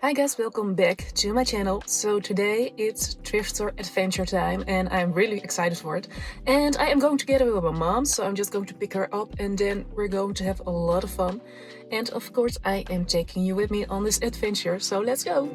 Hi guys, welcome back to my channel. So today it's thrift store adventure time and I'm really excited for it. And I am going together with my mom, so I'm just going to pick her up and then we're going to have a lot of fun. And of course I am taking you with me on this adventure, so let's go!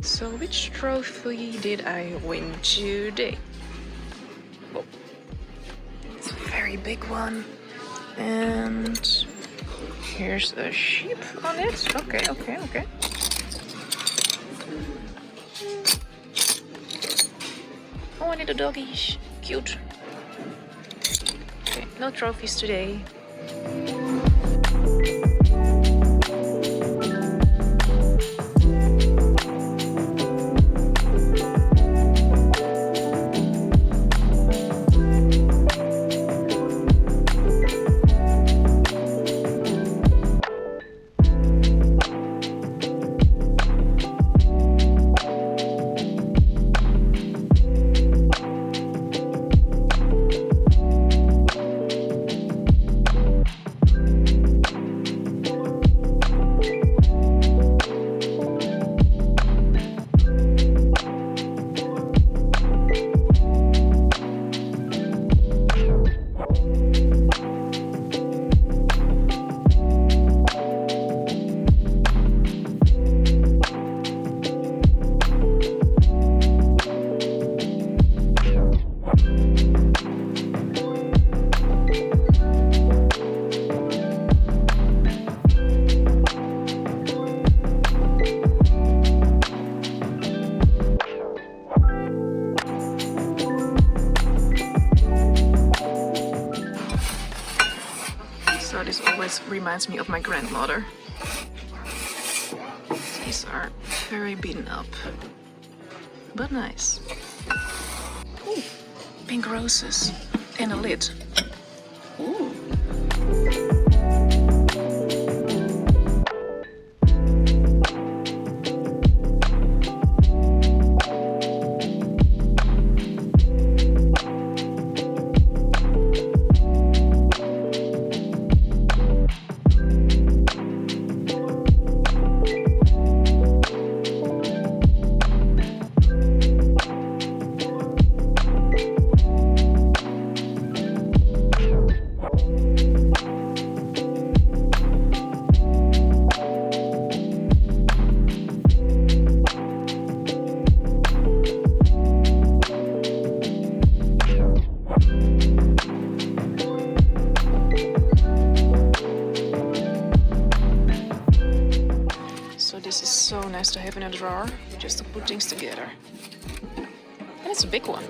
So which trophy did I win today? Oh, it's a very big one. And here's a sheep on it. Okay. Oh, I need a doggy. Cute. Okay, no trophies today. So this always reminds me of my grandmother. These are very beaten up, but nice. Ooh, pink roses and a lid. Ooh. So this is so nice to have in a drawer, just to put things together. And it's a big one.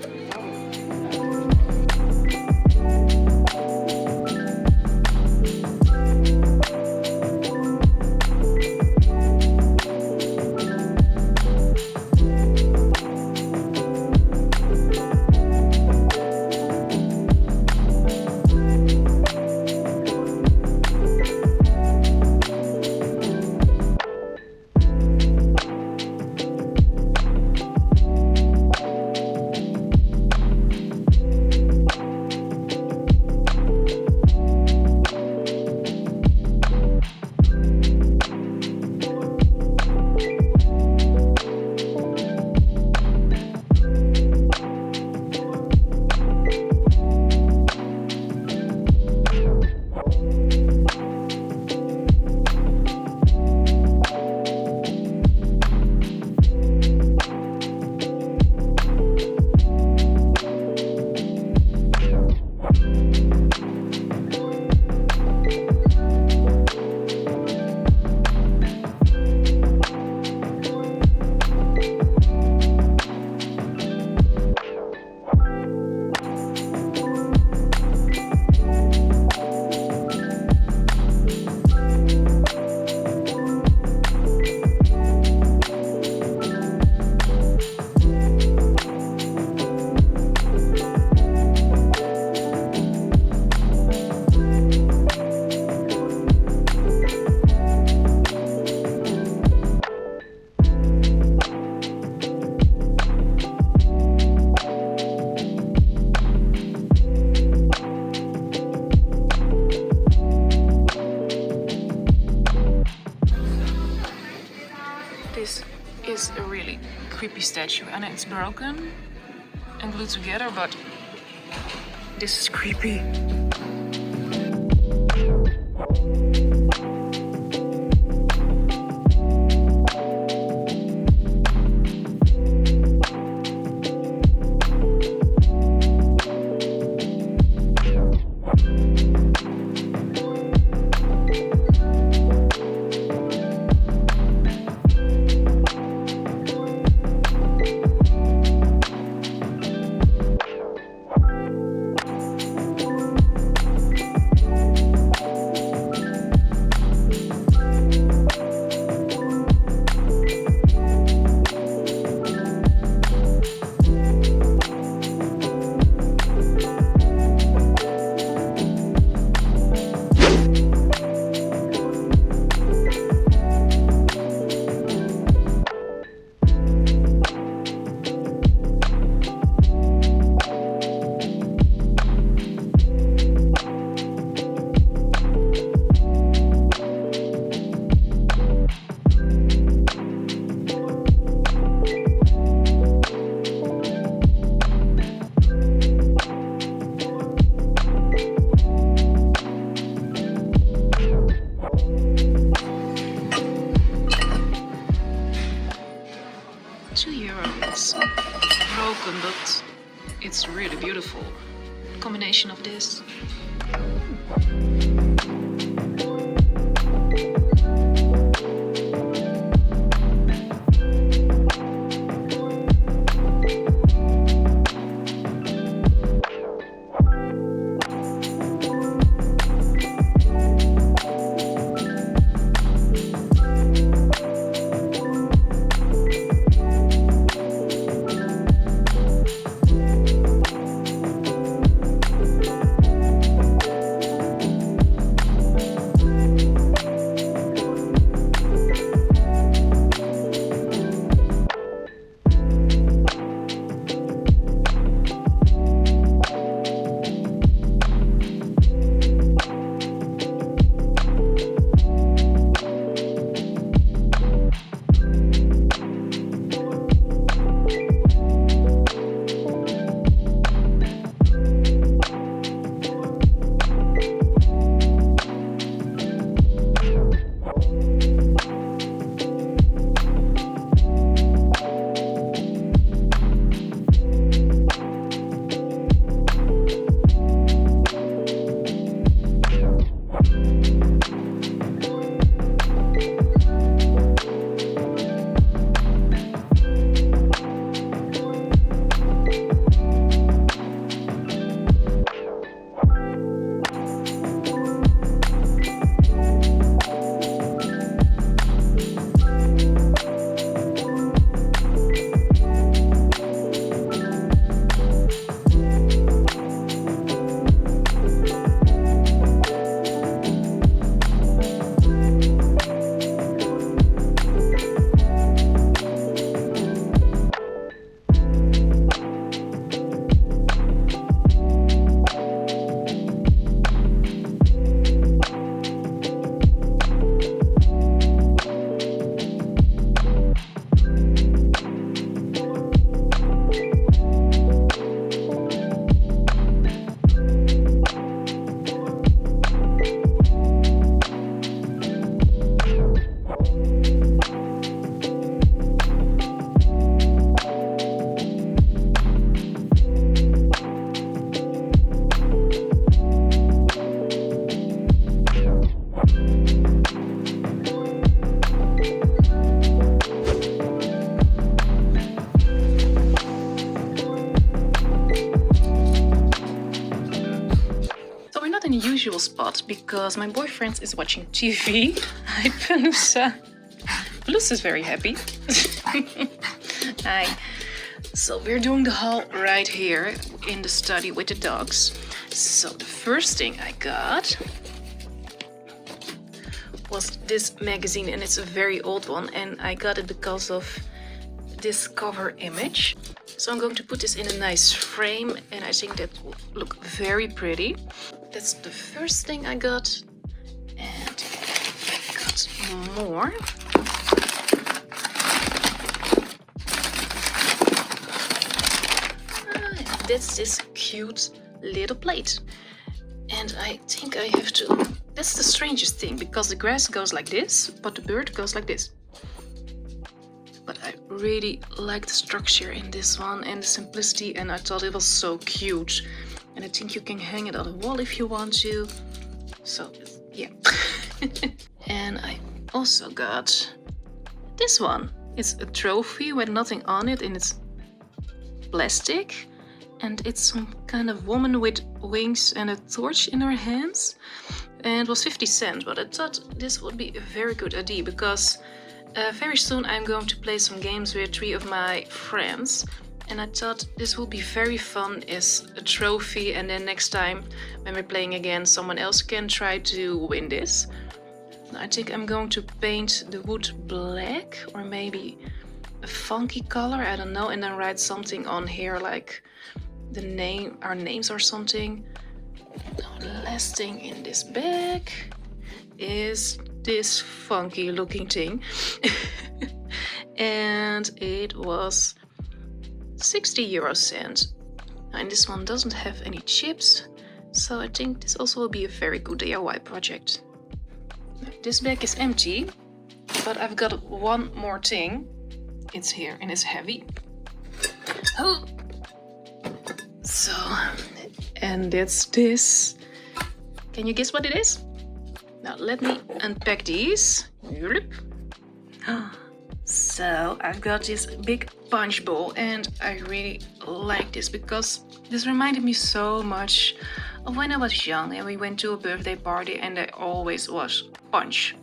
statue and it's broken and glued together, but this is creepy. €2. Broken, but it's really beautiful. Combination of this. Usual spot because my boyfriend is watching TV. Hi, Pelusa. Pelusa is very happy. Hi. So we're doing the haul right here in the study with the dogs. So the first thing I got was this magazine, and it's a very old one, and I got it because of this cover image. So I'm going to put this in a nice frame, and I think that will look very pretty. That's the first thing I got, and I got more. that's this cute little plate. And I think I have to... That's the strangest thing, because the grass goes like this, but the bird goes like this. But I really like the structure in this one and the simplicity, and I thought it was so cute. And I think you can hang it on the wall if you want to. So, yeah. And I also got this one. It's a trophy with nothing on it, and it's plastic. And it's some kind of woman with wings and a torch in her hands. And it was 50 cents, but I thought this would be a very good idea, because very soon I'm going to play some games with 3 of my friends. And I thought this would be very fun as a trophy, and then next time when we're playing again, someone else can try to win this. I think I'm going to paint the wood black, or maybe a funky color, I don't know, and then write something on here like the name, our names or something. Now the last thing in this bag is this funky looking thing. And it was 60 €. And this one doesn't have any chips, so I think this also will be a very good DIY project. This bag is empty, but I've got one more thing. It's here and it's heavy. Oh! So, and it's this. Can you guess what it is? Now let me unpack these. So I've got this big punch bowl, and I really like this because this reminded me so much of when I was young and we went to a birthday party and there always was punch.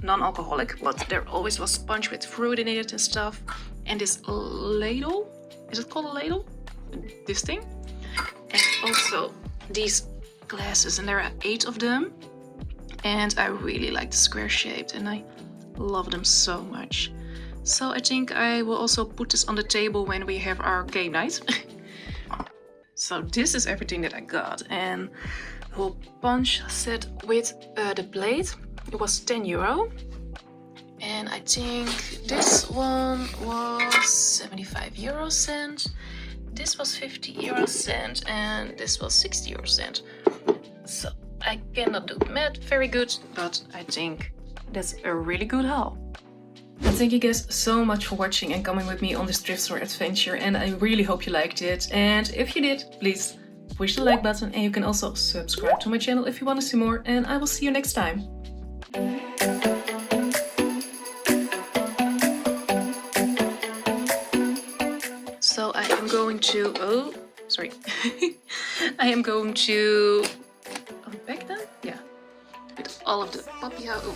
Non-alcoholic, but there always was punch with fruit in it and stuff. And this ladle, is it called a ladle? This thing? And also these glasses, and there are 8 of them. And I really like the square shaped, and I love them so much. So I think I will also put this on the table when we have our game night. So this is everything that I got, and the whole punch set with the plate. It was €10. And I think this one was 75€. This was 50€, and this was 60€. So I cannot do math very good, but I think that's a really good haul. And thank you guys so much for watching and coming with me on this thrift store adventure, and I really hope you liked it. And if you did, please push the like button, and you can also subscribe to my channel if you want to see more, and I will see you next time. So I am going to, oh, sorry. I am going to unpack them, yeah, with all of the papaya. Oh.